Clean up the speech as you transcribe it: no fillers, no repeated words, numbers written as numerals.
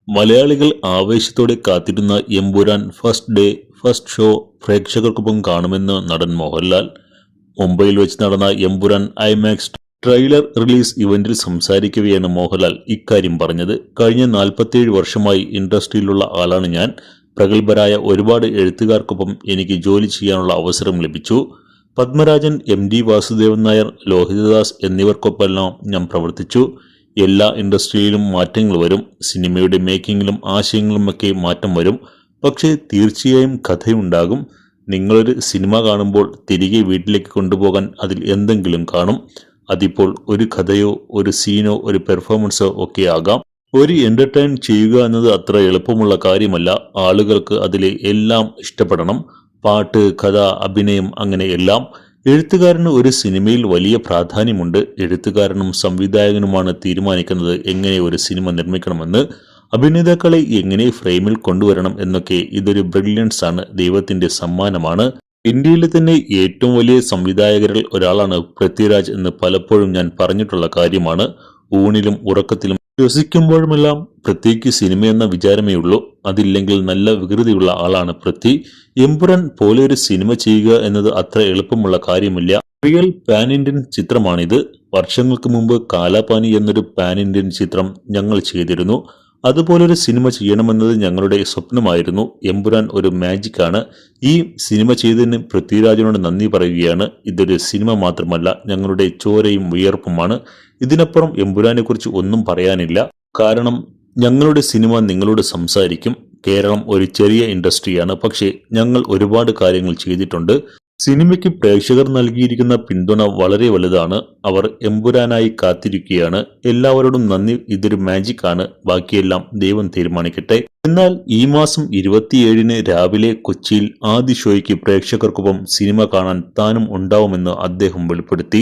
മലയാളികൾ ആവേശത്തോടെ കാത്തിരുന്ന Empuraan first day first show പ്രേക്ഷകർക്കൊപ്പം കാണുമെന്ന് നടൻ മോഹൻലാൽ മുംബൈയിൽ വെച്ച് നടന്ന എമ്പുരാൻ ഐമാക്സ് ട്രെയിലർ റിലീസ് ഇവന്റിൽ സംസാരിക്കവെയാണ് മോഹൻലാൽ ഇക്കാര്യം പറഞ്ഞത്. കഴിഞ്ഞ 47 വർഷമായി ഇൻഡസ്ട്രിയിലുള്ള ആളാണ് ഞാൻ. പ്രഗത്ഭരായ ഒരുപാട് എഴുത്തുകാർക്കൊപ്പം എനിക്ക് ജോലി ചെയ്യാനുള്ള അവസരം ലഭിച്ചു. പത്മരാജൻ, MD വാസുദേവൻ നായർ, ലോഹിതദാസ് എന്നിവർക്കൊപ്പമെല്ലാം ഞാൻ പ്രവർത്തിച്ചു. എല്ലാ ഇൻഡസ്ട്രിയിലും മാറ്റങ്ങൾ വരും. സിനിമയുടെ മേക്കിങ്ങിലും ആശയങ്ങളുമൊക്കെ മാറ്റം വരും. പക്ഷേ തീർച്ചയായും കഥയുണ്ടാകും. നിങ്ങളൊരു സിനിമ കാണുമ്പോൾ തിരികെ വീട്ടിലേക്ക് കൊണ്ടുപോകാൻ അതിൽ എന്തെങ്കിലും കാണും. അതിപ്പോൾ ഒരു കഥയോ ഒരു സീനോ ഒരു പെർഫോമൻസോ ഒക്കെ ആകാം. ഒരു എന്റർടൈൻ ചെയ്യുക എന്നത് അത്ര എളുപ്പമുള്ള കാര്യമല്ല. ആളുകൾക്ക് അതിലെ എല്ലാം ഇഷ്ടപ്പെടണം. പാട്ട്, കഥ, അഭിനയം, അങ്ങനെ എല്ലാം. എഴുത്തുകാരന് ഒരു സിനിമയിൽ വലിയ പ്രാധാന്യമുണ്ട്. എഴുത്തുകാരനും സംവിധായകനുമാണ് തീരുമാനിക്കുന്നത് എങ്ങനെ ഒരു സിനിമ നിർമ്മിക്കണമെന്ന്, അഭിനേതാക്കളെ എങ്ങനെ ഫ്രെയിമിൽ കൊണ്ടുവരണം എന്നൊക്കെ. ഇതൊരു ബ്രില്യൻസ് ആണ്, ദൈവത്തിന്റെ സമ്മാനമാണ്. ഇന്ത്യയിലെ തന്നെ ഏറ്റവും വലിയ സംവിധായകരിൽ ഒരാളാണ് പൃഥ്വിരാജ് എന്ന് പലപ്പോഴും ഞാൻ പറഞ്ഞിട്ടുള്ള കാര്യമാണ്. ഊണിലും ഉറക്കത്തിലും ശ്വസിക്കുമ്പോഴുമെല്ലാം പൃഥ്വിക്ക് സിനിമയെന്ന വിചാരമേ ഉള്ളൂ. അതില്ലെങ്കിൽ നല്ല വികൃതിയുള്ള ആളാണ് പൃഥ്വി. എമ്പുരാൻ പോലെ ഒരു സിനിമ ചെയ്യുക എന്നത് അത്ര എളുപ്പമുള്ള കാര്യമില്ല. റിയൽ പാൻ ഇന്ത്യൻ ചിത്രമാണിത്. വർഷങ്ങൾക്ക് മുമ്പ് കാലാപാനി എന്നൊരു പാൻ ഇന്ത്യൻ ചിത്രം ഞങ്ങൾ ചെയ്തിരുന്നു. അതുപോലൊരു സിനിമ ചെയ്യണമെന്നത് ഞങ്ങളുടെ സ്വപ്നമായിരുന്നു. എമ്പുരാൻ ഒരു മാജിക് ആണ്. ഈ സിനിമ ചെയ്തതിന് പൃഥ്വിരാജിനോട് നന്ദി പറയുകയാണ്. ഇതൊരു സിനിമ മാത്രമല്ല, ഞങ്ങളുടെ ചോരയും വിയർപ്പുമാണ്. ഇതിനപ്പുറം എമ്പുരാനെ കുറിച്ച് ഒന്നും പറയാനില്ല. കാരണം ഞങ്ങളുടെ സിനിമ നിങ്ങളോട് സംസാരിക്കും. കേരളം ഒരു ചെറിയ ഇൻഡസ്ട്രിയാണ്, പക്ഷേ ഞങ്ങൾ ഒരുപാട് കാര്യങ്ങൾ ചെയ്തിട്ടുണ്ട്. സിനിമയ്ക്ക് പ്രേക്ഷകർ നൽകിയിരിക്കുന്ന പിന്തുണ വളരെ വലുതാണ്. അവർ എമ്പുരാനായി കാത്തിരിക്കുകയാണ്. എല്ലാവരോടും നന്ദി. ഇതൊരു മാജിക് ആണ്. ബാക്കിയെല്ലാം ദൈവം തീരുമാനിക്കട്ടെ. എന്നാൽ ഈ മാസം 27-ന് രാവിലെ കൊച്ചിയിൽ ആദ്യ ഷോയ്ക്ക് പ്രേക്ഷകർക്കൊപ്പം സിനിമ കാണാൻ താനും ഉണ്ടാവുമെന്ന് അദ്ദേഹം വെളിപ്പെടുത്തി.